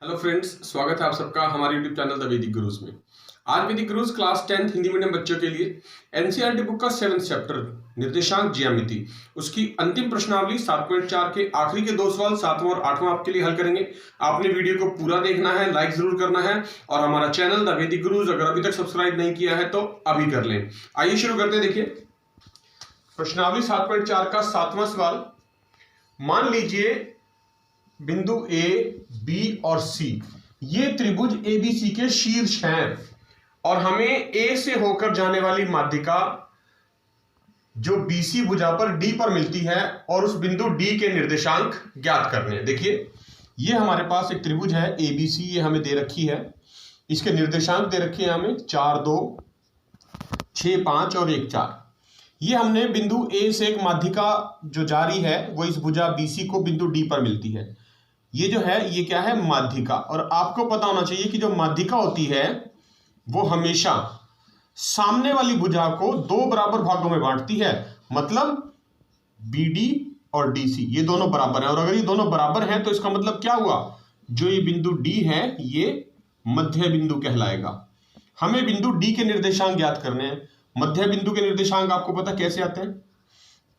Hello friends, स्वागत है आप सबका हमारे यूट्यूब चैनल द वैदिक गुरुज में। आज वैदिक गुरुज क्लास 10 हिंदी मीडियम बच्चों के लिए एनसीईआरटी बुक का 7th चैप्टर निर्देशांक ज्यामिति उसकी अंतिम प्रश्नावली 7.4 के आखिरी के 2 सवाल 7वां और 8वां आपके लिए हल करेंगे। आपने वीडियो को पूरा देखना है, लाइक जरूर करना है और हमारा चैनल द वैदिक गुरुज अगर अभी तक सब्सक्राइब नहीं किया है तो अभी कर लें। आइए शुरू करते हैं। देखिए प्रश्नावली 7.4 का 7वां सवाल, मान लीजिए बिंदु ए, बी और सी ये त्रिभुज एबीसी के शीर्ष हैं और हमें ए से होकर जाने वाली माध्यिका जो बीसी भुजा पर डी पर मिलती है और उस बिंदु डी के निर्देशांक ज्ञात करने हैं। देखिए ये हमारे पास एक त्रिभुज है एबीसी, ये हमें दे रखी है, इसके निर्देशांक दे रखे हैं हमें 4, 2, 6, 5 और 1, 4। ये हमने बिंदु ए से एक माध्यिका जो जारी है वो इस भुजा बीसी को बिंदु डी पर मिलती है। ये जो है ये क्या है, माध्यिका। और आपको पता होना चाहिए कि जो माध्यिका होती है वो हमेशा सामने वाली भुजा को 2 बराबर भागों में बांटती है, मतलब बीडी और डीसी ये दोनों बराबर हैं। और अगर ये दोनों बराबर हैं तो इसका मतलब क्या हुआ, जो ये बिंदु डी है ये मध्य बिंदु कहलाएगा। हमें बिंदु डी के निर्देशांक ज्ञात करने हैं। मध्य बिंदु के निर्देशांक आपको पता कैसे आते हैं,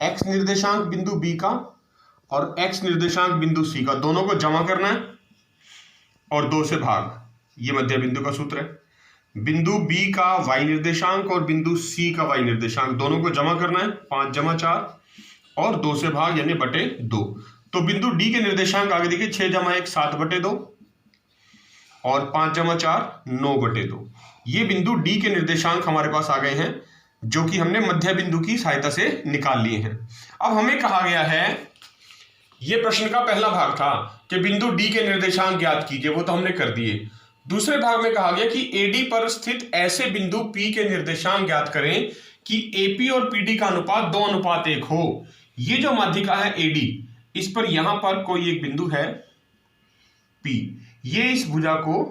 एक्स निर्देशांक बिंदु बी का और x निर्देशांक बिंदु C का दोनों को जमा करना है और 2 से भाग, ये मध्य बिंदु का सूत्र है। बिंदु B का y निर्देशांक और बिंदु C का y निर्देशांक दोनों को जमा करना है, 5 जमा 4 और 2 से भाग यानी बटे 2। तो बिंदु D के निर्देशांक आगे देखिए 6 जमा 1 7 बटे 2 और 5 जमा 4 9 बटे 2। ये बिंदु D के निर्देशांक हमारे पास आ गए हैं जो कि हमने मध्य बिंदु की सहायता से निकाल लिए हैं। अब हमें कहा गया है, ये प्रश्न का पहला भाग था कि बिंदु डी के निर्देशांक ज्ञात कीजिए, वो तो हमने कर दिए। दूसरे भाग में कहा गया कि एडी पर स्थित ऐसे बिंदु पी के निर्देशांक ज्ञात करें कि एपी और पीडी का अनुपात 2:1 हो। ये जो माध्यिका है एडी, इस पर यहां पर कोई एक बिंदु है पी, ये इस भुजा को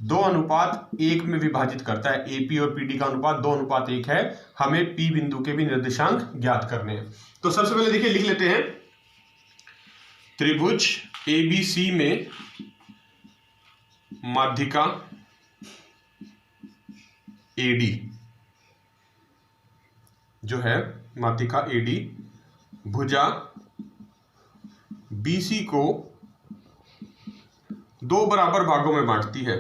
2:1 में विभाजित करता है। एपी और पीडी का अनुपात 2:1 है। हमें पी बिंदु के भी निर्देशांक ज्ञात करने हैं। तो सबसे पहले देखिए लिख लेते हैं, त्रिभुज एबीसी में माध्यिका एडी जो है, माध्यिका एडी भुजा बीसी को 2 बराबर भागों में बांटती है,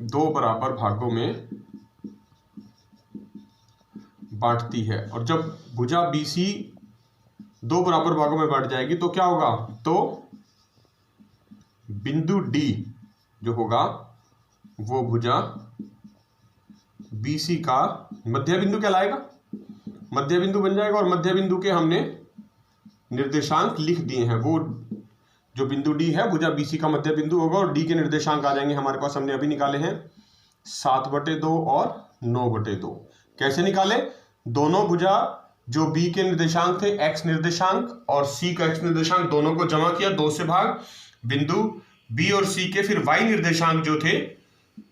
2 बराबर भागों में बांटती है। और जब भुजा बीसी 2 बराबर भागों में बांट जाएगी तो क्या होगा, तो बिंदु डी जो होगा वो भुजा बीसी का मध्य बिंदु कहलाएगा, मध्य बिंदु बन जाएगा। और मध्य बिंदु के हमने निर्देशांक लिख दिए हैं, वो जो बिंदु डी है भुजा बीसी का मध्य बिंदु होगा और डी के निर्देशांक आ जाएंगे हमारे पास, हमने अभी निकाले हैं 7/2 और 9/2। कैसे निकाले, दोनों भुजा जो बी के निर्देशांक थे x निर्देशांक और c का x निर्देशांक दोनों को जमा किया, 2 से भाग, बिंदु b और c के फिर y निर्देशांक जो थे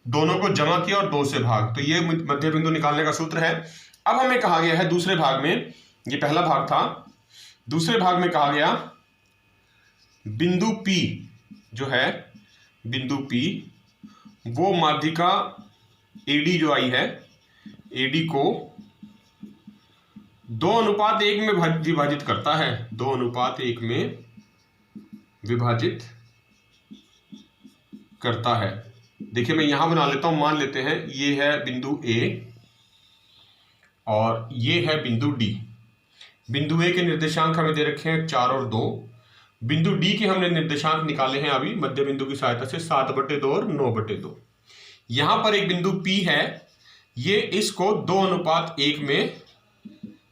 दोनों को जमा किया और 2 से भाग। तो ये मध्य बिंदु निकालने का सूत्र है। अब हमें कहा गया है दूसरे भाग में, ये पहला भाग था, दूसरे भाग में कहा गया बिंदु p जो है, बिंदु p वो माध्यिका एडी जो आई है, एडी को 2:1 में विभाजित करता है, 2:1 में विभाजित करता है। देखिए मैं यहां बना लेता हूं, मान लेते हैं ये है बिंदु ए और ये है बिंदु डी। बिंदु ए के निर्देशांक हमें दे रखे हैं 4 और 2। बिंदु डी के हमने निर्देशांक निकाले हैं अभी मध्य बिंदु की सहायता से, 7/2 और 9/2। यहां पर एक बिंदु पी है, ये इसको 2:1 में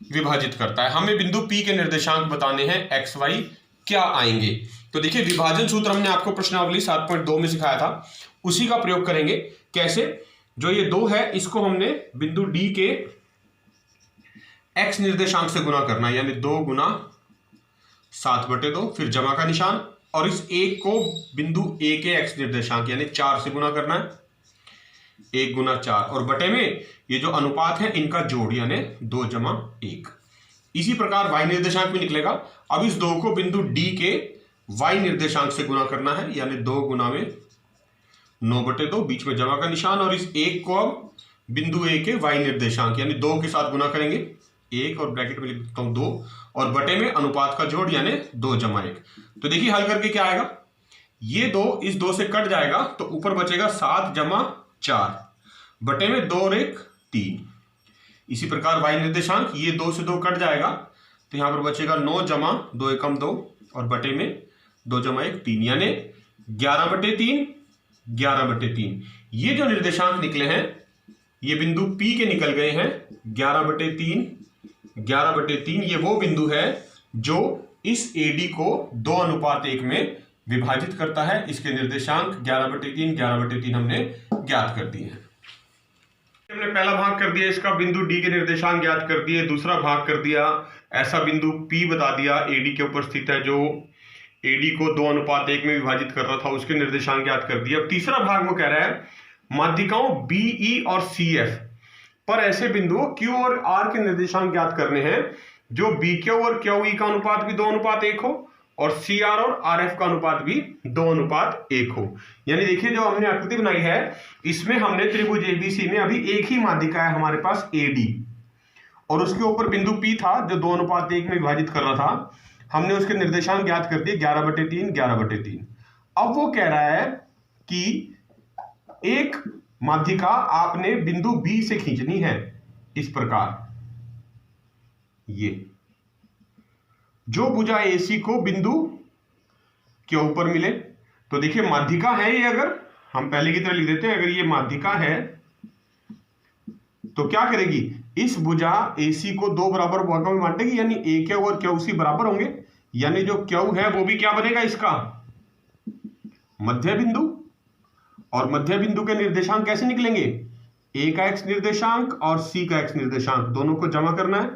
विभाजित करता है। हमें बिंदु P के निर्देशांक बताने हैं, एक्स वाई क्या आएंगे। तो देखिए विभाजन सूत्र हमने आपको प्रश्नावली 7.2 में सिखाया था, उसी का प्रयोग करेंगे। कैसे, जो ये 2 है इसको हमने बिंदु D के x निर्देशांक से गुना करना है, यानी 2 गुना 7/2, फिर जमा का निशान, और इस 1 को बिंदु A के x निर्देशांक यानी 4 से गुना करना है, 1 गुना 4, और बटे में ये जो अनुपात है इनका जोड़ यानी 2 जमा 1। इसी प्रकार y निर्देशांक भी निकलेगा। अब इस 2 को बिंदु D के y निर्देशांक से गुना करना है, यानी 2 गुना में 9/2, बीच में जमा का निशान, और इस 1 को अब बिंदु A के y निर्देशांक यानी 2 के साथ गुना करेंगे, 1 और ब्रैकेट में लिख देता हूं 2, और बटे में अनुपात का जोड़ यानी 2 + 1। तो देखिए हल करके क्या आएगा, ये 2 इस 2 से कट जाएगा तो ऊपर बचेगा 7 + 4 बटे में 2 और 1 3। इसी प्रकार y निर्देशांक, ये 2 से 2 कट जाएगा तो यहां पर बचेगा 9 + 2 × 2 और बटे में 2 + 1 3, यानी 11/3 11/3। ये जो निर्देशांक निकले हैं ये बिंदु P के निकल गए हैं 11/3 11/3। ये वो बिंदु है जो इस AD को 2:1 में विभाजित करता है। इसके निर्देशांक 11/3 11/3 हमने ज्ञात कर दिए हैं। हमने पहला भाग कर दिया, इसका बिंदु D के निर्देशांक ज्ञात कर दिए। दूसरा भाग कर दिया, ऐसा बिंदु P बता दिया AD के ऊपर स्थित है जो AD को 2:1 में विभाजित कर रहा था, उसके निर्देशांक ज्ञात कर दिए। अब तीसरा भाग वो कह रहा है माध्यिकाओं BE और CF पर ऐसे बिंदुओं Q और R के निर्देशांक ज्ञात करने हैं जो BQ और QE का अनुपात भी 2:1 हो और CR और RF का अनुपात भी 2:1 हो। यानी देखिए जो हमने आकृति बनाई है इसमें हमने त्रिभुज ABC में अभी एक ही माध्यिका है हमारे पास AD, और उसके ऊपर बिंदु P था जो 2:1 में विभाजित कर रहा था। हमने उसके निर्देशांक ज्ञात कर दिए 11/3 11/3। अब वो कह रहा है कि एक माध्यिका आपने बिंदु B से खींचनी है इस प्रकार, ये जो भुजा AC को बिंदु के ऊपर मिले। तो देखिए माध्यिका है ये, अगर हम पहले की तरह लिख देते हैं, अगर ये माध्यिका है तो क्या करेगी, इस भुजा AC को 2 बराबर भागों में बांटेगी, यानी AQ और QC बराबर होंगे, यानी जो Q है वो भी क्या बनेगा, इसका मध्य बिंदु। और मध्य बिंदु के निर्देशांक कैसे निकलेंगे, A का x निर्देशांक और C का x निर्देशांक दोनों को जमा करना है,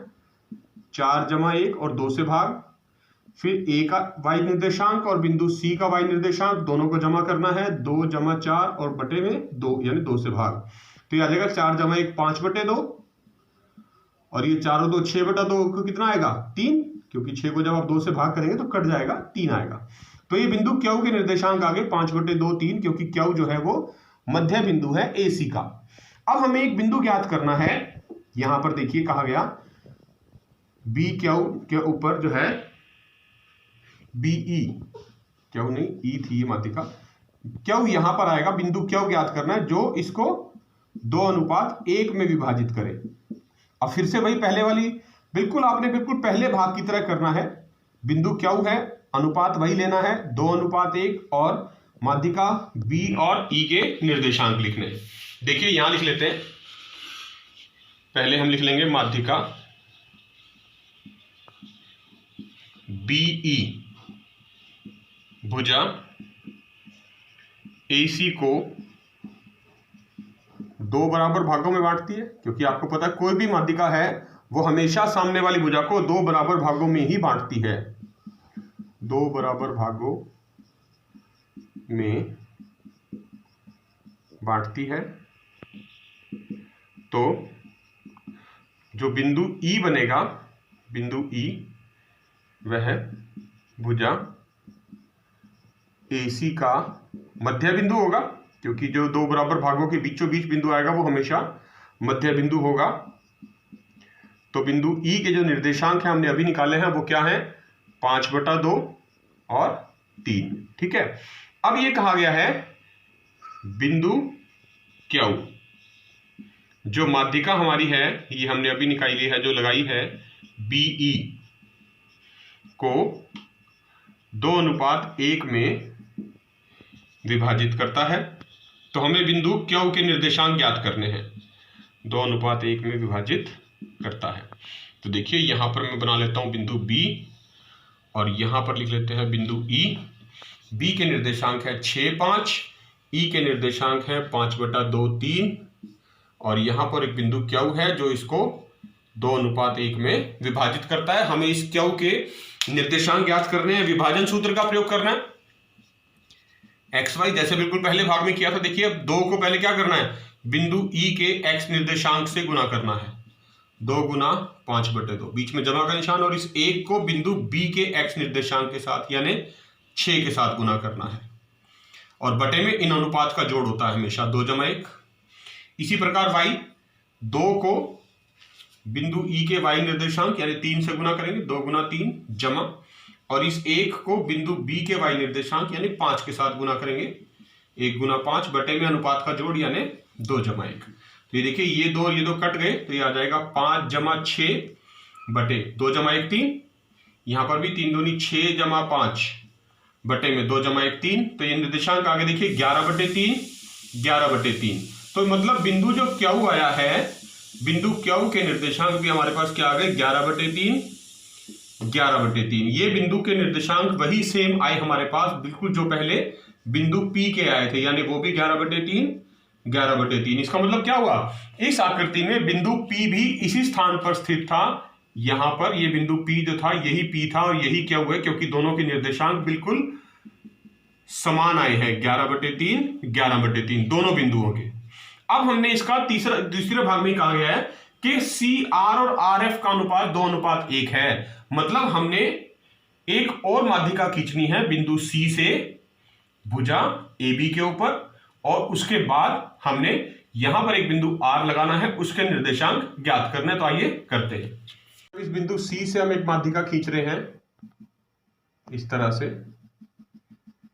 4 + 1 और 2 से भाग, फिर A का y निर्देशांक और बिंदु C का y निर्देशांक दोनों को जमा करना है, 2 + 4 और बटे में 2 यानी 2 से भाग। तो ये आ जाएगा 4 + 1 5/2 और ये 4 और 2 6/2 को कितना आएगा 3, क्योंकि 6 को जब आप 2 से भाग करेंगे तो कट जाएगा 3 आएगा। तो ये बिंदु Q के निर्देशांक आगे 5/2 3, क्योंकि Q जो है वो मध्य बिंदु है AC का। अब हमें एक बिंदु ज्ञात करना है, यहां पर देखिए कहा गया BQ के ऊपर जो है BE, Q नहीं E थी ये माध्यिका, Q यहां पर आएगा, बिंदु Q ज्ञात करना है जो इसको 2:1 में विभाजित करे। अब फिर से वही पहले वाली, बिल्कुल आपने बिल्कुल पहले भाग की तरह करना है। बिंदु Q है, अनुपात वही लेना है 2:1 और माध्यिका B और E के निर्देशांक लिखने। देखिए यहां लिख लेते हैं, पहले हम लिख लेंगे माध्यिका BE भुजा AC को 2 बराबर भागों में बांटती है, क्योंकि आपको पता है कोई भी माध्यिका है वो हमेशा सामने वाली भुजा को 2 बराबर भागों में ही बांटती है, 2 बराबर भागों में बांटती है। तो जो बिंदु E बनेगा, बिंदु E वह भुजा AC का मध्य बिंदु होगा, क्योंकि जो 2 बराबर भागों के बीचों बीच बिंदु आएगा वो हमेशा मध्य बिंदु होगा। तो बिंदु E के जो निर्देशांक हैं हमने अभी निकाले हैं वो क्या है 5/2 और 3, ठीक है। अब ये कहा गया है बिंदु Q, जो माध्यिका हमारी है ये हमने अभी निकाली है, जो लगाई है BE को 2:1 में विभाजित करता है। तो हमें बिंदु Q के निर्देशांक ज्ञात करने हैं, 2:1 में विभाजित करता है। तो देखिए यहां पर मैं बना लेता हूं बिंदु B और यहां पर लिख लेते हैं बिंदु E। B के निर्देशांक है 6 5, E के निर्देशांक है 5/2 3 और यहां पर एक बिंदु Q है जो इसको 2:1 में विभाजित करता है। हमें इस Q के निर्देशांक ज्ञात करने हैं, विभाजन सूत्र का प्रयोग करना है। XY जैसे बिल्कुल पहले भाग में किया था, देखिए अब 2 को पहले क्या करना है, बिंदु E के X निर्देशांक से गुना करना है, 2 × 5/2, बीच में जमा का निशान, और इस 1 को बिंदु B के X निर्देशांक के साथ यानी 6 के साथ गुना करना है, और बटे में इन अनुपात का जोड़ होता है हमेशा 2 जमा 1। इसी प्रकार y 2 को बिंदु ई के y निर्देशांक यानी 3 से गुना करेंगे, 2 गुना 3 जमा, और इस 1 को बिंदु बी के y निर्देशांक यानी 5 के साथ गुना करेंगे, 1 गुना 5 बटे में अनुपात का जोड़ यानी 2 जमा 1। तो ये देखिए ये दो कट गए, तो ये आ जाएगा 5 जमा 6 बटे 2 जमा 1 3। यहां पर भी 3 दूनी 6 जमा 5 बटे में 2 जमा 1 3। तो ये निर्देशांक आगे देखिए 11 बटे 3, 11 बटे 3। तो मतलब बिंदु जो क्यू आया है, बिंदु क्यू के निर्देशांक भी हमारे पास क्या आ गए 11 बटे 3, 11 बटे 3। ये बिंदु के निर्देशांक वही सेम आए हमारे पास बिल्कुल जो पहले बिंदु P के आए थे, यानी वो भी 11 बटे 3, 11 बटे 3। इसका मतलब क्या हुआ, इस आकृति में बिंदु P भी इसी स्थान पर स्थित था। यहां पर ये बिंदु P जो था यही P था और यही क्या हुआ, क्योंकि दोनों के निर्देशांक बिल्कुल समान आए हैं 11 बटे 3, 11 बटे 3 दोनों बिंदुओं के। अब हमने इसका दूसरे भाग में कहा गया है कि CR और RF का अनुपात 2:1 है। मतलब हमने एक और माध्यिका खींचनी है बिंदु C से भुजा AB के ऊपर, और उसके बाद हमने यहां पर एक बिंदु R लगाना है, उसके निर्देशांक ज्ञात करने। तो आइए करते हैं। इस बिंदु C से हम एक माध्यिका खींच रहे हैं, इस तरह से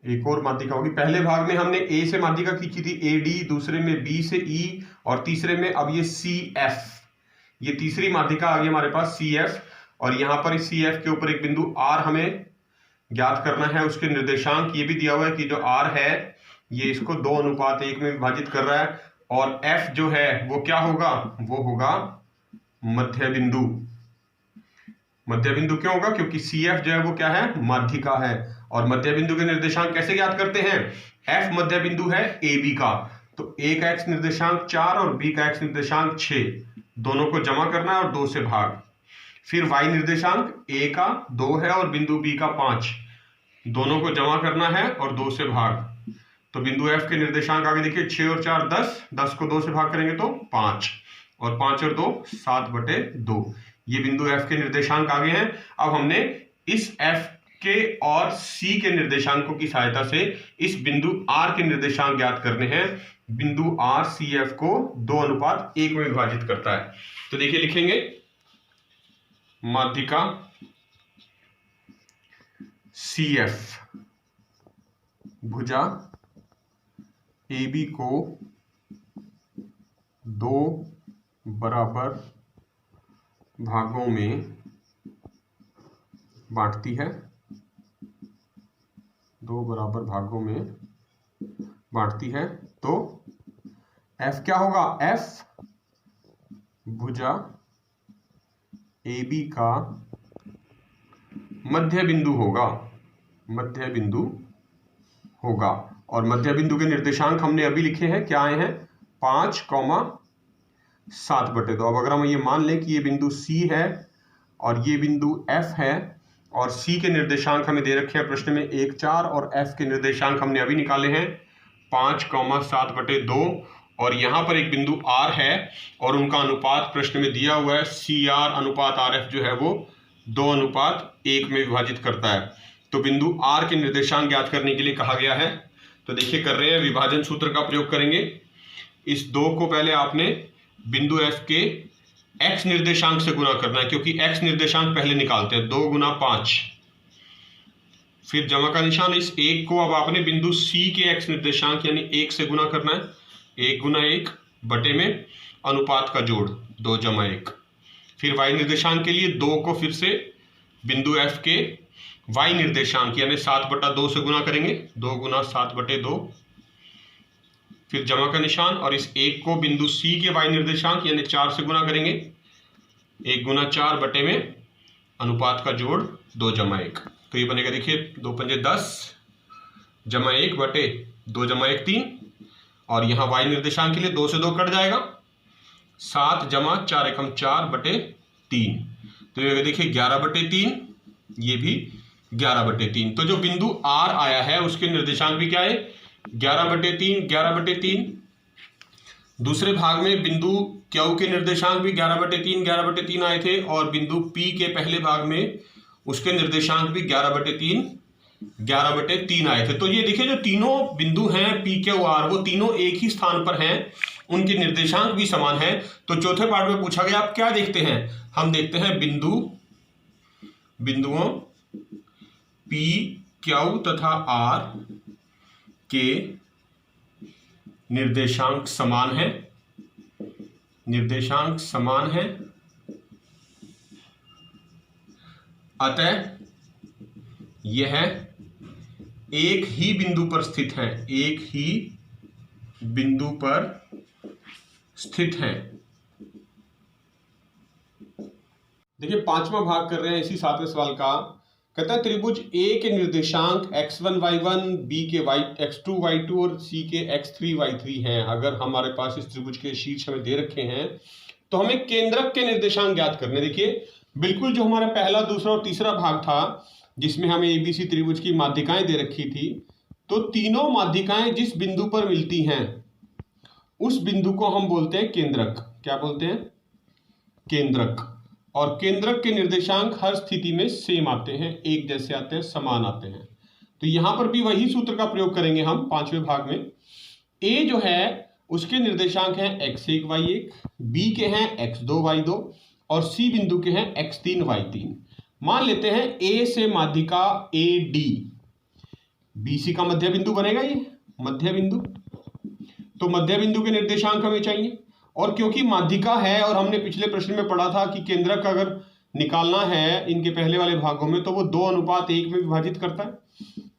एक और माध्यिका होगी। पहले भाग में हमने A से माध्यिका खींची थी AD, दूसरे में B से E, और तीसरे में अब ये CF, ये तीसरी माध्यिका आ गई हमारे पास CF। और यहां पर इस CF के ऊपर एक बिंदु R हमें ज्ञात करना है, उसके निर्देशांक ये भी दिया हुआ है कि जो R है ये इसको 2:1 में विभाजित कर रहा है, और F जो है वो क्या होगा, वो होगा मध्य बिंदु। मध्य बिंदु क्यों होगा, क्योंकि CF जो है वो क्या है, माध्यिका है। और मध्य बिंदु के निर्देशांक कैसे ज्ञात करते हैं, F मध्य बिंदु है AB का, तो A का x निर्देशांक 4 और B का x निर्देशांक 6, दोनों को जमा करना है और 2 से भाग। फिर y निर्देशांक A का 2 है और बिंदु B का 5, दोनों को जमा करना है और 2 से भाग। तो बिंदु F के निर्देशांक आगे देखिए 6 और 4 10, 10 को 2 से भाग करेंगे तो 5, और 5 और 2 7 बटे 2। ये बिंदु F के निर्देशांक आगे हैं। अब हमने इस F के और C के निर्देशांकों की सहायता से इस बिंदु R के निर्देशांक ज्ञात करने हैं। बिंदु R CF को 2:1 में विभाजित करता है। तो देखिए लिखेंगे माध्यिका CF भुजा AB को 2 बराबर भागों में बांटती है, 2 बराबर भागों में बांटती है। तो F क्या होगा, F भुजा AB का मध्य बिंदु होगा, मध्य बिंदु होगा। और मध्य बिंदु के निर्देशांक हमने अभी लिखे हैं, क्या आए हैं 5, 7 बटे 2। अब अगर हम ये मान लें कि ये बिंदु C है और ये बिंदु F है, और C के निर्देशांक हमें दे रखे हैं प्रश्न में 1 4, और F के निर्देशांक हमने अभी निकाले हैं 5, 7 बटे 2, और यहाँ पर एक बिंदु R है और उनका अनुपात प्रश्न में दिया हुआ है CR अनुपात RF जो है वो 2:1 में विभाजित करता है। तो बिंदु R के निर्देशांक ज्ञात करने के लिए कहा गया है। तो देखिए कर रहे हैं, विभाजन सूत्र का प्रयोग करेंगे। इस 2 को पहले आपने बिंदु F के x निर्देशांक से गुना करना है, क्योंकि x निर्देशांक पहले निकालते हैं, 2 गुना 5, फिर जमा का निशान। इस 1 को अब आपने बिंदु C के x निर्देशांक यानी 1 से गुना करना है, 1 गुना 1 बटे में अनुपात का जोड़ 2 जमा 1। फिर y निर्देशांक के लिए 2 को फिर से बिंदु F के y निर्देशांक यानी 7 बटा 2 से गुना करेंगे, 2 गुना 7 बटे 2, फिर जमा का निशान। और इस 1 को बिंदु C के y निर्देशांक यानी 4 से गुना करेंगे, 1 गुना 4 बटे में अनुपात का जोड़ 2 जमा 1। तो ये बनेगा देखिए 2 पंजे 10 जमा 1 बटे 2 जमा 1 3, और यहाँ y निर्देशांक के लिए 2 से 2 कट जाएगा, 7 जमा 4 एकम 4 बटे 3। तो ये देखिए 11 बटे 3, ये भी 11 बटे 3। तो जो बिंदु R आया है उसके निर्देशांक भी क्या है 11 बटे 3, 11 बटे 3। दूसरे भाग में बिंदु Q के निर्देशांक भी 11 बटे 3, 11 बटे 3 आए थे, और बिंदु P के पहले भाग में उसके निर्देशांक भी 11 बटे 3, 11/3 आए थे। तो ये देखिए जो तीनों बिंदु हैं PQR वो तीनों एक ही स्थान पर हैं, उनके निर्देशांक भी समान हैं। तो चौथे पार्ट में पूछा गया आप क्या देखते हैं, हम देखते हैं बिंदुओं P, Q तथा R के निर्देशांक समान है, अतः यह एक ही बिंदु पर स्थित है। देखिए पांचवा भाग कर रहे हैं इसी 7वें सवाल का। कहता है त्रिभुज A के निर्देशांक x1 y1, B के x2 y2 और C के x3 y3 हैं। अगर हमारे पास इस त्रिभुज के शीर्ष हमें दे रखे हैं तो हमें केंद्रक के निर्देशांक ज्ञात करने। देखिए बिल्कुल जो हमारा पहला, दूसरा और तीसरा भाग था जिसमें हमें ABC त्रिभुज की माध्यिकाएं दे रखी थी, तो तीनों माध्यिकाएं जिस बिंदु पर मिलती हैं उस बिंदु को हम बोलते हैं केंद्रक। क्या बोलते हैं? केंद्रक। और केंद्रक के निर्देशांक हर स्थिति में सेम आते हैं, एक जैसे आते हैं, समान आते हैं। तो यहां पर भी वही सूत्र का प्रयोग करेंगे हम पांचवें भाग में। A जो है उसके निर्देशांक हैं x1 y1, B के हैं x2 y2 और C बिंदु के हैं x3 y3। मान लेते हैं A से माध्यिका AD, BC का मध्य बिंदु बनेगा, ये मध्य बिंदु। तो मध्य बिंदु के निर्देशांक हमें चाहिए, और क्योंकि माध्यिका है और हमने पिछले प्रश्न में पढ़ा था कि केंद्रक अगर निकालना है इनके पहले वाले भागों में तो वो 2:1 में विभाजित करता है।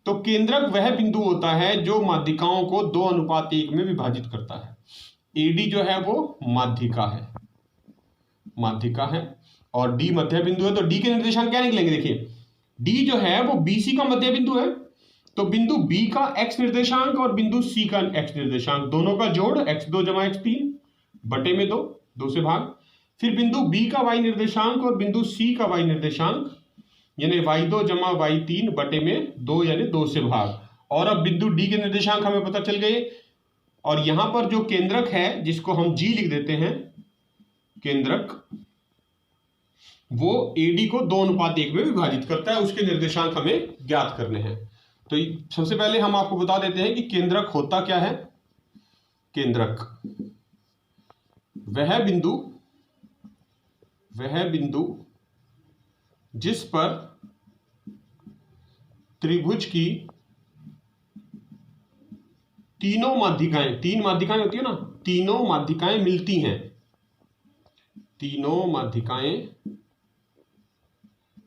तो केंद्रक वह बिंदु होता है जो माध्यिकाओं को 2:1 में विभाजित करता है। AD जो है वो माध्यिका है और D मध्य बिंदु है। तो D के निर्देशांक क्या निकलेंगे? देखिए D जो है वो BC का मध्य बिंदु है, तो बिंदु B का x निर्देशांक और बिंदु C का x निर्देशांक दोनों का जोड़ x2 + x3 बटे में 2 से भाग। फिर बिंदु B का y निर्देशांक और बिंदु C का y निर्देशांक यानी y2 + y3 बटे में 2 यानी 2 से भाग। और अब बिंदु D के निर्देशांक हमें पता चल गए, और यहां पर जो केंद्रक है जिसको हम G लिख देते हैं, केंद्रक, वो AD को 2:1 में विभाजित करता है, उसके निर्देशांक हमें ज्ञात करने हैं। तो सबसे पहले हम आपको बता देते हैं कि केंद्रक होता क्या है। केंद्रक वह बिंदु जिस पर त्रिभुज की तीनों माध्यिकाएं, 3 माध्यिकाएं होती है ना, तीनों माध्यिकाएं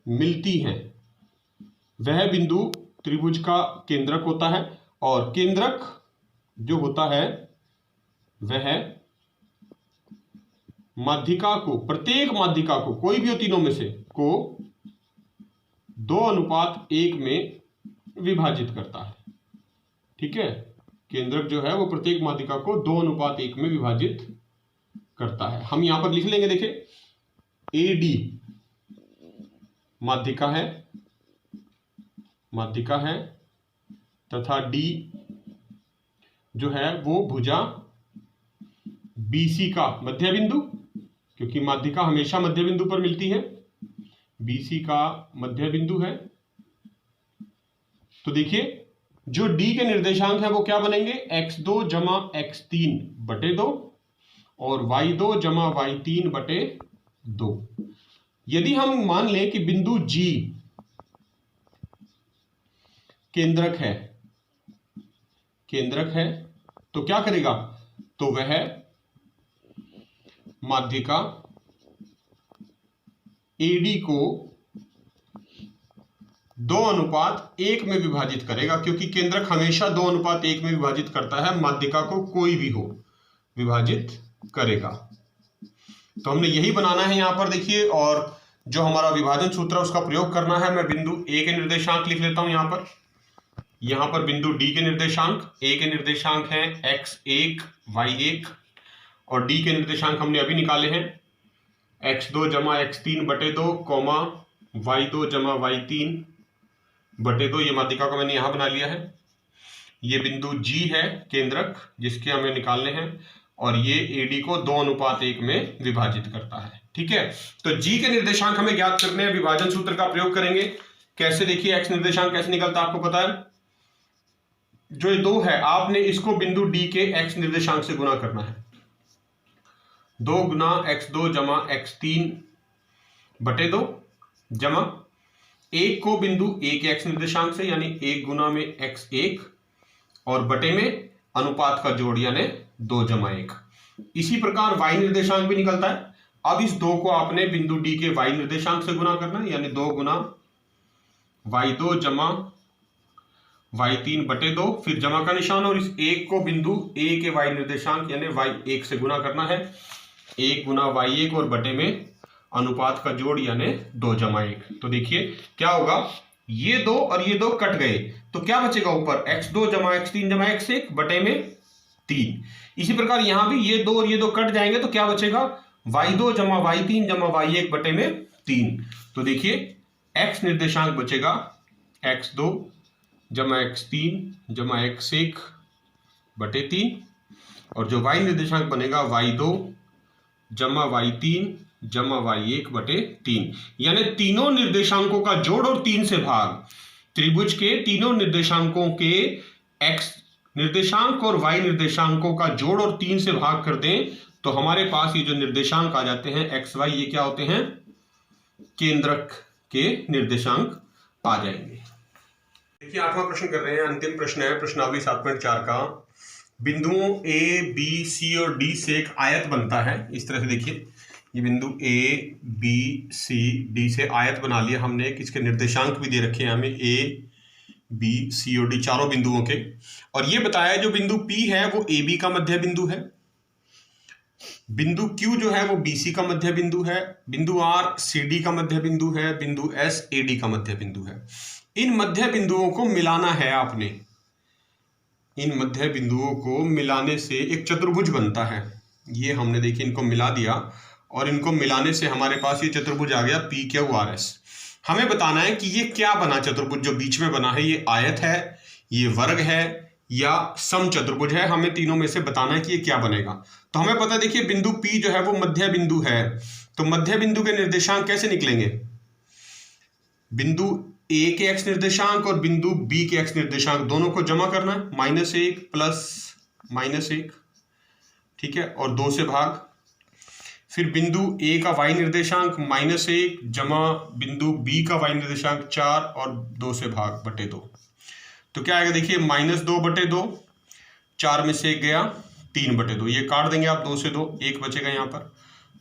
मिलती हैं, वह बिंदु त्रिभुज का केंद्रक होता है। और केंद्रक जो होता है वह माध्यिका को, प्रत्येक माध्यिका को, कोई भी हो तीनों में से, को 2:1 में विभाजित करता है। ठीक है, केंद्रक जो है वो प्रत्येक माध्यिका को 2:1 में विभाजित करता है। हम यहां पर लिख लेंगे, देखिए AD माध्यिका है तथा D जो है वो भुजा BC का मध्य बिंदु, क्योंकि माध्यिका हमेशा मध्य बिंदु पर मिलती है, BC का मध्य बिंदु है। तो देखिए जो D के निर्देशांक है वो क्या बनेंगे? x2 + x3 बटे 2 और y2 + y3 बटे 2। यदि हम मान लें कि बिंदु G केंद्रक है तो क्या करेगा? तो वह माध्यिका AD को 2:1 में विभाजित करेगा, क्योंकि केंद्रक हमेशा 2:1 में विभाजित करता है, माध्यिका को कोई भी हो विभाजित करेगा। तो हमने यही बनाना है यहां पर, देखिए। और जो हमारा विभाजन सूत्र है उसका प्रयोग करना है। मैं बिंदु A के निर्देशांक लिख लेता हूं यहां पर बिंदु D के निर्देशांक, A के निर्देशांक हैं x1 y1 और D के निर्देशांक हमने अभी निकाले हैं x2 + x3 बटे 2, y2 + y3 बटे 2। ये माध्यिका को मैंने यहां बना लिया है। ये बिंदु G है केंद्रक जिसके हमें निकालने हैं, और ये AD को 2:1 में विभाजित करता है। ठीक है, तो G के निर्देशांक हमें ज्ञात करने हैं, विभाजन सूत्र का प्रयोग करेंगे। कैसे, देखिए एक्स निर्देशांक कैसे निकलता है आपको पता है, जो ये 2 है आपने इसको बिंदु डी के एक्स निर्देशांक से गुना करना है। 2 गुना x2 जमा x3 बटे 2 जमा 1 को बिंदु ए के एक्स निर्देशांक से यानी 1 गुना में x1 और बटे में अनुपात का जोड़ यानी 2 जमा 1। इसी प्रकार y निर्देशांक भी निकलता है। अब इस 2 को आपने बिंदु डी के y निर्देशांक से गुना करना है यानी 2 गुना y2 जमा y3 बटे 2, फिर जमा का निशान और इस 1 को बिंदु a के y निर्देशांक यानी y1 से गुना करना है। 1 गुना y1 और बटे में अनुपात का जोड़ यानी 2 जमा 1। तो देखिए क्या होगा, ये 2 और ये 2 कट गए तो क्या बचेगा ऊपर, x2 जमा x3 जमा x1 बटे में 3। इसी प्रकार यहां भी ये 2 और ये 2 कट जाएंगे तो क्या बचेगा, y2 जमा y3 जमा y1 बटे में 3। तो देखिए x निर्देशांक बचेगा x2 जमा x3 जमा x1 बटे 3 और जो y निर्देशांक बनेगा y2 जमा y3 जमा y1 बटे 3, यानी तीनों निर्देशांकों का जोड़ और 3 से भाग। त्रिभुज के तीनों निर्देशांकों के x निर्देशांक और y निर्देशांकों का जोड़ और 3 से भाग कर दें तो हमारे पास ये जो निर्देशांक आ जाते हैं x y, ये क्या होते हैं, केंद्रक के निर्देशांक आ जाएंगे। देखिए 8वां प्रश्न कर रहे हैं, अंतिम प्रश्न है प्रश्नावली 7.4 का। बिंदुओं ए बी सी और डी से एक आयत बनता है। इस तरह से देखिए ये बिंदु ए बी सी डी से आयत बना लिया हमने, इसके निर्देशांक भी दे रखे हैं हमें ए बी सी और डी चारों बिंदुओं के। और ये बताया जो बिंदु पी है वो ए बी का मध्य बिंदु है, बिंदु क्यू जो है वो बी सी का मध्य बिंदु है, बिंदु आर सी डी का मध्य बिंदु है, बिंदु एस ए डी का मध्य बिंदु है। इन मध्य बिंदुओं को मिलाना है आपने, इन मध्य बिंदुओं को मिलाने से एक चतुर्भुज बनता है। ये हमने देखिए इनको मिला दिया और इनको मिलाने से हमारे पास ये चतुर्भुज आ गया पी क्यू आर एस। हमें बताना है कि ये क्या बना चतुर्भुज जो बीच में बना है, ये आयत है, ये वर्ग है या सम चतुर्भुज है। हमें तीनों में से बताना है कि ये क्या बनेगा। तो हमें पता है देखिए बिंदु पी जो है वो मध्य बिंदु है, तो मध्य बिंदु के निर्देशांक कैसे निकलेंगे, बिंदु ए के एक्स निर्देशांक और बिंदु बी के एक्स निर्देशांक दोनों को जमा करना है, -1 प्लस -1, ठीक है, और 2 से भाग। फिर बिंदु ए का y निर्देशांक -1 जमा बिंदु बी का y निर्देशांक 4 और 2 से भाग बटे 2। तो क्या आएगा देखिए -2 बटे 2, 4 में से 1 गया 3 बटे 2, ये काट देंगे आप 2 से 2, 1 बचेगा यहाँ पर।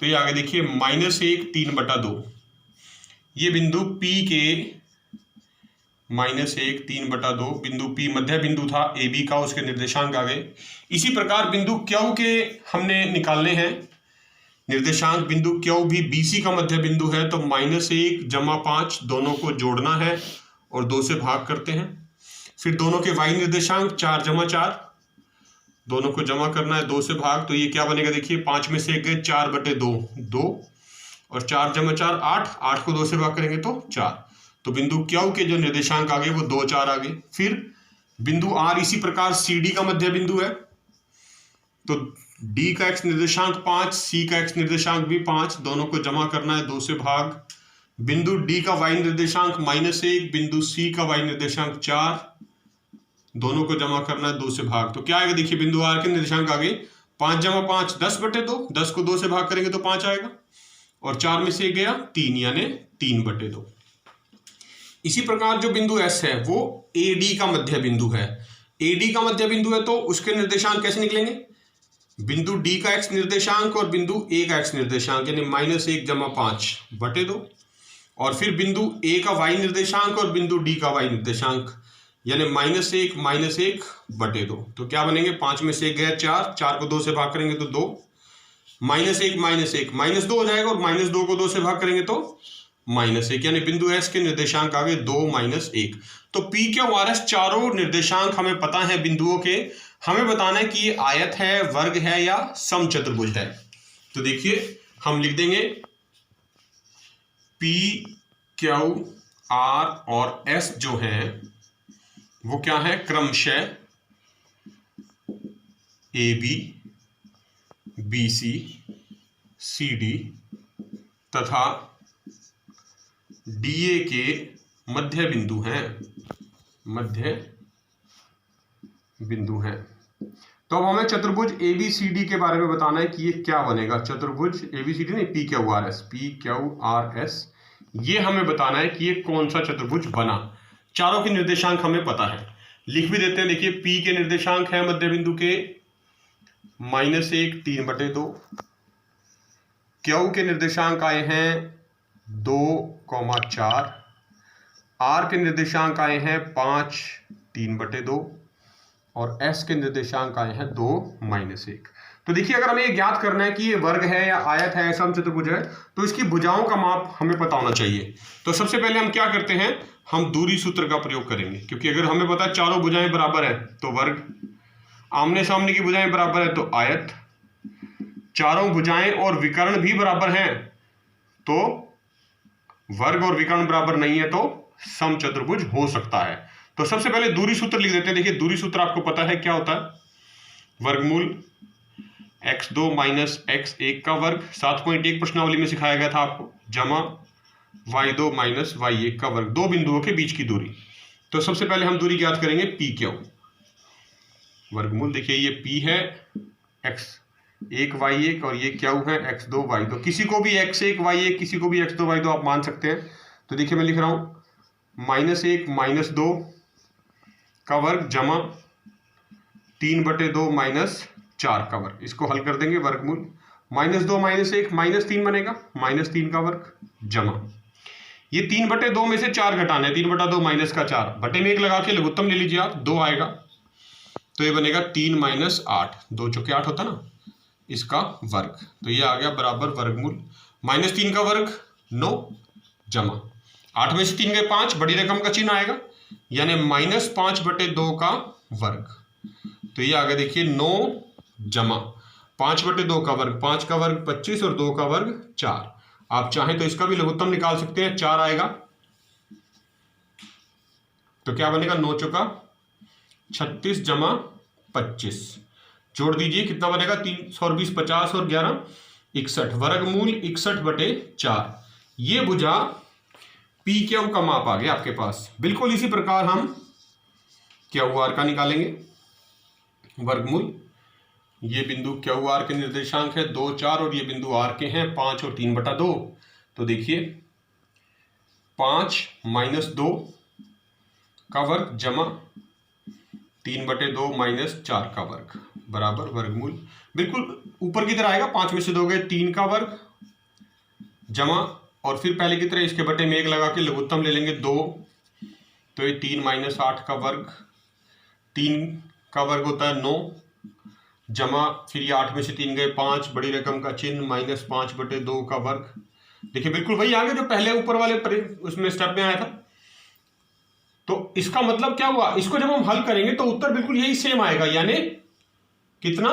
तो ये आगे देखिए -1 3 बटा 2, ये बिंदु P के -1 3 बटा 2, बिंदु P मध्य बिंदु था ए बी का, उसके निर्देशांक आ गए। इसी प्रकार बिंदु Q के हमने निकालने हैं निर्देशांक, बिंदु Q भी BC का मध्य बिंदु है, तो -1 जमा 5 दोनों को जोड़ना है और 2 से भाग करते हैं। फिर दोनों के y निर्देशांक 4 जमा 4 दोनों को जमा करना है, 2 से भाग। तो ये क्या बनेगा देखिए 5 में से 1 गए 4 बटे 2 2 और 4 जमा 4 8, 8 को 2 से भाग करेंगे तो 4। तो बिंदु Q के जो निर्देशांक आ गए वो 2 4 आ गए। फिर बिंदु R इसी प्रकार CD का मध्य बिंदु है, तो D का x निर्देशांक 5, C का x निर्देशांक भी 5, दोनों को जमा करना है 2 से भाग। बिंदु D का y निर्देशांक -1, बिंदु C का y निर्देशांक 4, दोनों को जमा करना है 2 से भाग। तो क्या आएगा देखिए बिंदु R के निर्देशांक आ गए 5 जमा 5 10 बटे 2, 10 को 2 से भाग करेंगे तो 5 आएगा और 4 में से गया 3 यानी 3 बटे 2। इसी प्रकार जो बिंदु S है वो AD का मध्य बिंदु है, AD का मध्य बिंदु है तो उसके निर्देशांक कैसे निकलेंगे, बिंदु D का x निर्देशांक और बिंदु A का x निर्देशांक यानी -1 जमा 5 बटे 2 और फिर बिंदु A का y निर्देशांक और बिंदु D का y निर्देशांक यानी -1 बटे 2। तो क्या बनेंगे 5 में से 1 गया 4, 4 को 2 से भाग करेंगे तो 2, -1 -2 हो जाएगा और -2 को 2 से भाग करेंगे तो -1, यानी बिंदु S के निर्देशांक आ गए 2 -1। तो P Q R S चारों निर्देशांक हमें पता है बिंदुओं के, हमें बताना है कि ये आयत है, वर्ग है या समचतुर्भुज है। तो देखिए हम लिख देंगे P Q R और S जो हैं वो क्या है, क्रमशः AB BC CD तथा DA के मध्य बिंदु हैं, मध्य बिंदु हैं। तो अब हमें चतुर्भुज ABCD के बारे में बताना है कि ये क्या बनेगा। चतुर्भुज ABCD नहीं, PQRS, ये हमें बताना है कि ये कौन सा चतुर्भुज बना। चारों के निर्देशांक हमें पता है, लिख भी देते हैं। देखिए P के निर्देशांक है मध्य बिंदु के -1 3/2, Q के निर्देशांक आए हैं 2,4, R के निर्देशांक आए हैं 5 3/2 और S के निर्देशांक आए हैं 2 -1। तो देखिए अगर हमें ये ज्ञात करना है कि ये वर्ग है या आयत है, ऐसा चतुर्भुज है, तो इसकी भुजाओं का माप हमें पता होना चाहिए। तो सबसे पहले हम क्या करते हैं, हम दूरी सूत्र का प्रयोग करेंगे, क्योंकि अगर हमें पता है चारों भुजाएं बराबर है तो वर्ग, आमने सामने की भुजाएं बराबर है तो आयत, चारों भुजाएं और विकर्ण भी बराबर हैं तो वर्ग, और विकर्ण बराबर नहीं है तो समचतुर्भुज हो सकता है। तो सबसे पहले दूरी सूत्र लिख देते हैं। देखिए दूरी सूत्र आपको पता है क्या होता है, वर्गमूल x2 माइनस x1 का वर्ग, 7.1 प्रश्नावली में सिखाया गया था आपको, जमा y2 माइनस y1 का वर्ग, दो बिंदुओं के बीच की दूरी। तो सबसे पहले हम दूरी ज्ञात करेंगे PQ, वर्गमूल देखिए ये P है x1 y1 और ये Q है x2 y2, किसी को भी x1 y1 किसी को भी x2 y2 आप मान सकते हैं। तो देखिए मैं लिख रहा हूं -1 -2 का वर्ग जमा 3/2 -4 का वर्ग, इसको हल कर देंगे। वर्गमूल -2 -1 -3 बनेगा, -3 का वर्ग जमा ये 3/2 में से 4 घटाना है, 3/2 माइनस का 4, बटे में 1 लगा के लघुत्तम ले लीजिए आप, 2 आएगा तो ये बनेगा 3 - 8, 2 चौके 8 होता ना, इसका वर्ग। तो ये आ गया बराबर वर्गमूल -3 का वर्ग 9 जमा 8 में से 3 गए 5, बड़ी रकम का चिन्ह आएगा यानी -5/2 का वर्ग। तो ये आ गया देखिए 9 जमा 5/2 का वर्ग, 5 का वर्ग 25 और 2 का वर्ग 4। आप चाहें तो इसका भी लघुत्तम निकाल सकते हैं, 4 आएगा तो क्या बनेगा 9 चौका 36 जमा 25, जोड़ दीजिए कितना बनेगा 320 50 और 11 61, वर्गमूल 61/4। ये भुजा PQ का माप आ गया आपके पास। बिल्कुल इसी प्रकार हम QR का निकालेंगे, वर्गमूल ये बिंदु QR के निर्देशांक है 2 4 और ये बिंदु R के हैं 5 और 3/2। तो देखिए 5 - 2 का वर्ग जमा 3/2 -4 का वर्ग बराबर वर्गमूल, बिल्कुल ऊपर की तरह आएगा, 5 में से 2 गए 3 का वर्ग जमा, और फिर पहले की तरह इसके बटे में 1 लगा के लघुत्तम ले लेंगे 2, तो ये 3 - 8 का वर्ग, 3 का वर्ग होता है 9 जमा, फिर ये 8 में से 3 गए 5, बड़ी रकम का चिन्ह -5/2 का वर्ग। देखिए बिल्कुल वही आ गया जो पहले ऊपर वाले उसमें स्टेप में आया था। तो इसका मतलब क्या हुआ, इसको जब हम हल करेंगे तो उत्तर बिल्कुल यही सेम आएगा, यानी कितना,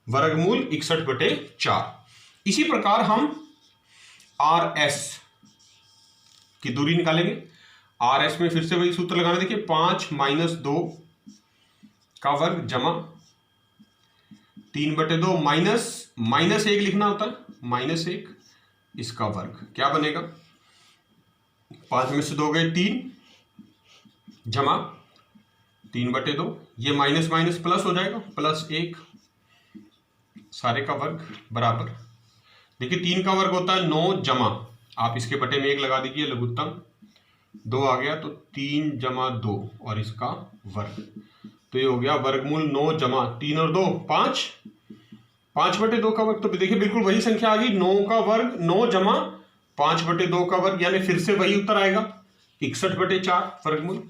वर्गमूल 61/4। इसी प्रकार हम RS की दूरी निकालेंगे। RS में फिर से वही सूत्र लगाना, देखिए 5 - 2 का वर्ग जमा 3/2 -1 लिखना होता है, -1 इसका वर्ग, क्या बनेगा 5 में से 2 गए 3 जमा 3/2, ये माइनस माइनस प्लस हो जाएगा, +1 सारे का वर्ग बराबर, देखिए 3 का वर्ग होता है 9 जमा, आप इसके बटे में 1 लगा दीजिए लघुत्तम, 2 आ गया तो 3 जमा 2 और इसका वर्ग, तो ये हो गया वर्गमूल 9 जमा 3 और 2 5, 5/2 का वर्ग। तो देखिए बिल्कुल वही संख्या आ गई, 9 का वर्ग 9 जमा 5/2 का वर्ग, यानी फिर से वही उत्तर आएगा 61/4 वर्गमूल।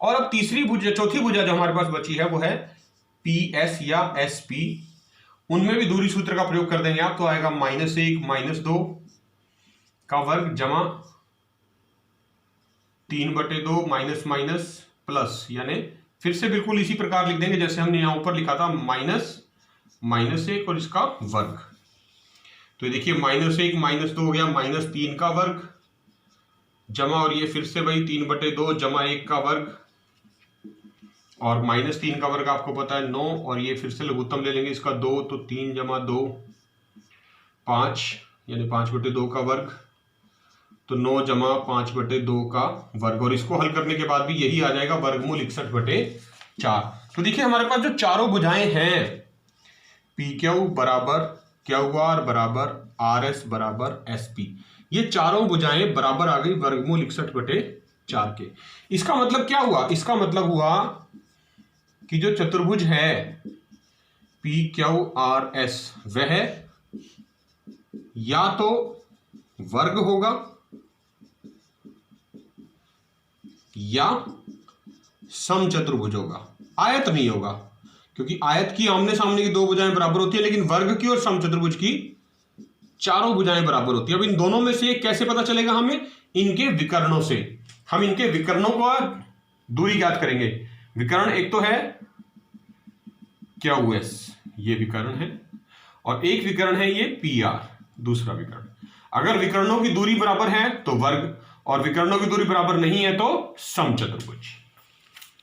और अब चौथी भुजा जो हमारे पास बची है वो है PS या SP, उनमें भी दूरी सूत्र का प्रयोग कर देंगे आप, तो आएगा -1 - 2 का वर्ग जमा 3/2 माइनस प्लस, यानी फिर से बिल्कुल इसी प्रकार लिख देंगे जैसे हमने यहां ऊपर लिखा था, -1 और इसका वर्ग। तो देखिए -1 - 2 हो गया -3 का वर्ग जमा, और ये फिर से वही 3/2 जमा 1 का वर्ग, और -3 का वर्ग आपको पता है 9, और ये फिर से लघुत्तम ले लेंगे इसका 2, तो 3 जमा 2 5, यानी 5/2 का वर्ग तो 9 जमा 5/2 का वर्ग, और इसको हल करने के बाद भी यही आ जाएगा, वर्गमूल 61/4। तो देखिए हमारे पास जो चारों भुजाएं हैं, पी क्यू बराबर क्यू आर बराबर आर एस बराबर एस पी, ये चारों भुजाएं बराबर आ गई वर्गमूल 61/4 के। इसका मतलब क्या हुआ? इसका मतलब हुआ कि जो चतुर्भुज है पी क्यू आर एस, वह या तो वर्ग होगा या समचतुर्भुज होगा, आयत नहीं होगा, क्योंकि आयत की आमने सामने की दो भुजाएं बराबर होती है, लेकिन वर्ग की और समचतुर्भुज की चारों भुजाएं बराबर होती है। अब इन दोनों में से कैसे पता चलेगा हमें? इनके विकर्णों से। हम इनके विकर्णों को दूरी ज्ञात करेंगे। विकर्ण एक तो है क्यू एस, ये विकर्ण है, और एक विकर्ण है ये पी आर, दूसरा विकर्ण। अगर विकर्णों की दूरी बराबर है तो वर्ग, और विकर्णों की दूरी बराबर नहीं है तो समचतुर्भुज।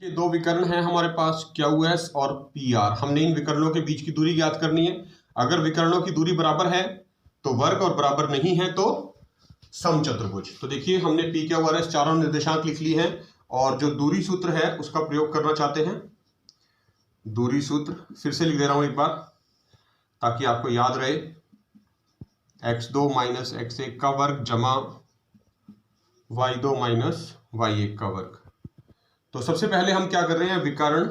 ये दो विकर्ण हैं हमारे पास, क्यू एस और पी आर। हमने इन विकर्णों के बीच की दूरी ज्ञात करनी है। अगर विकर्णों की दूरी बराबर है तो वर्ग, और बराबर नहीं है तो समचतुर्भुज। तो देखिए हमने पी क्यू आर एस चारों निर्देशांक लिख ली हैं, और जो दूरी सूत्र है उसका प्रयोग करना चाहते हैं। दूरी सूत्र फिर से लिख दे रहा हूं एक बार ताकि आपको याद रहे। x2 माइनस x1 का वर्ग जमा y2 माइनस y1 का वर्ग। तो सबसे पहले हम क्या कर रहे हैं? विकर्ण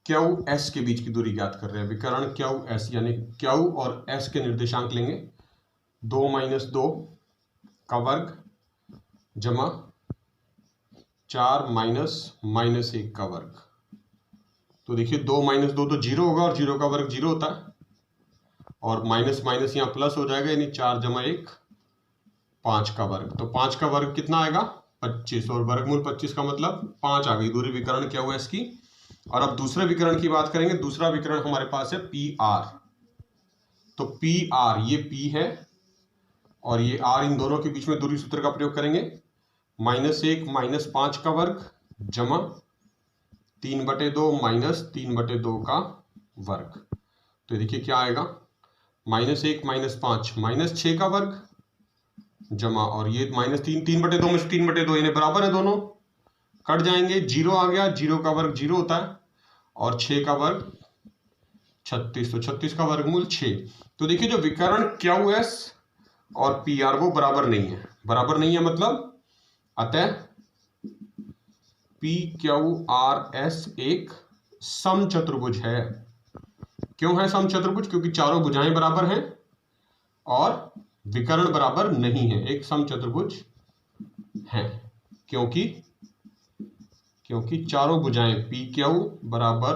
क्यू एस के बीच की दूरी ज्ञात कर रहे हैं। विकर्ण क्यू एस यानी क्यू और एस के निर्देशांक लेंगे। 2 माइनस 2 का वर्ग जमा 4 माइनस 1 का वर्ग। तो देखिए 2 माइनस 2 तो 0 होगा, और 0 का वर्ग 0 होता है, और माइनस माइनस यहाँ प्लस हो जाएगा, यानी 4 जमा 1 5 का वर्ग। तो 5 का वर्ग कितना आएगा? 25, और वर्गमूल 25 का मतलब 5 आ गई दूरी विकर्ण क्या हुआ इसकी। और अब दूसरे विकर्ण की बात करेंगे। दूसरा विकर्ण हमारे पास है पी आर। तो पी आर, ये पी है और ये आर, इन दोनों के बीच में दूरी सूत्र का प्रयोग करेंगे। -1 माइनस 5 का वर्ग जमा 3/2 माइनस 3/2 का वर्ग। तो देखिए क्या आएगा? -1 माइनस 5 -6 का वर्ग जमा, और ये -3 3/2 में से 3/2 इन्हें बराबर है, दोनों कट जाएंगे, 0 आ गया। 0 का वर्ग 0 होता है, और 6 का वर्ग 36, तो 36 का वर्गमूल 6। तो देखिए जो विकर्ण क्यू एस और पी आर वो बराबर नहीं है। बराबर नहीं है मतलब, अतः पी क्यू आर एस एक समचतुर्भुज है। क्यों है समचतुर्भुज? क्योंकि चारों भुजाएं बराबर हैं और विकर्ण बराबर नहीं है, एक समचतुर्भुज है। क्योंकि चारों भुजाएं पी क्यू बराबर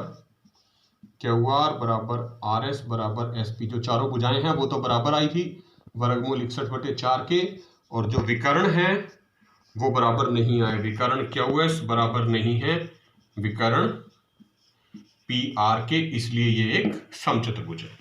क्यू आर बराबर आर एस बराबर एस पी, जो चारों भुजाएं हैं वो तो बराबर आई थी वर्गमूल 61/4 के, और जो विकर्ण हैं वो बराबर नहीं आए। विकर्ण क्यू एस बराबर नहीं है विकर्ण पी आर के, इसलिए ये एक समचतुर्भुज है।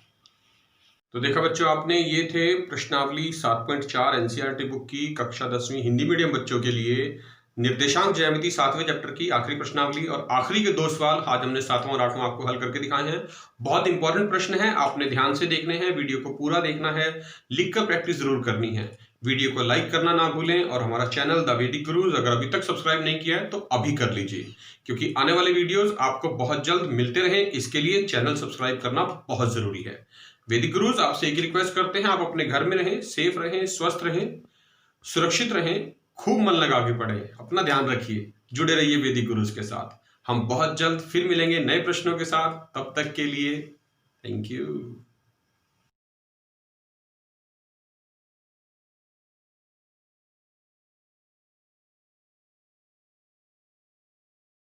तो देखा बच्चों, आपने ये थे प्रश्नावली 7.4 एनसीईआरटी बुक की कक्षा 10वीं हिंदी मीडियम बच्चों के लिए निर्देशांक ज्यामिति 7वें चैप्टर की आखिरी प्रश्नावली, और आखिरी के 2 सवाल आज हमने 7वां और 8वां आपको हल करके दिखाए हैं। बहुत इंपॉर्टेंट प्रश्न है, आपने ध्यान से देखने हैं, वीडियो को पूरा देखना है, लिखकर प्रैक्टिस जरूर करनी है। वीडियो को लाइक करना ना भूलें, और हमारा चैनल द वैदिक गुरुज अगर अभी तक सब्सक्राइब नहीं किया है तो अभी कर लीजिए, क्योंकि आने वाले वीडियोस आपको बहुत जल्द मिलते रहे, इसके लिए चैनल सब्सक्राइब करना बहुत जरूरी है। वैदिक गुरुज आपसे एक रिक्वेस्ट करते हैं, आप अपने घर में रहें, सेफ रहें, स्वस्थ रहें, सुरक्षित रहें, खूब मन लगा के पढ़ें, अपना ध्यान रखिए, जुड़े रहिए वैदिक गुरुज के साथ। हम बहुत जल्द फिर मिलेंगे नए प्रश्नों के साथ, तब तक के लिए थैंक यू।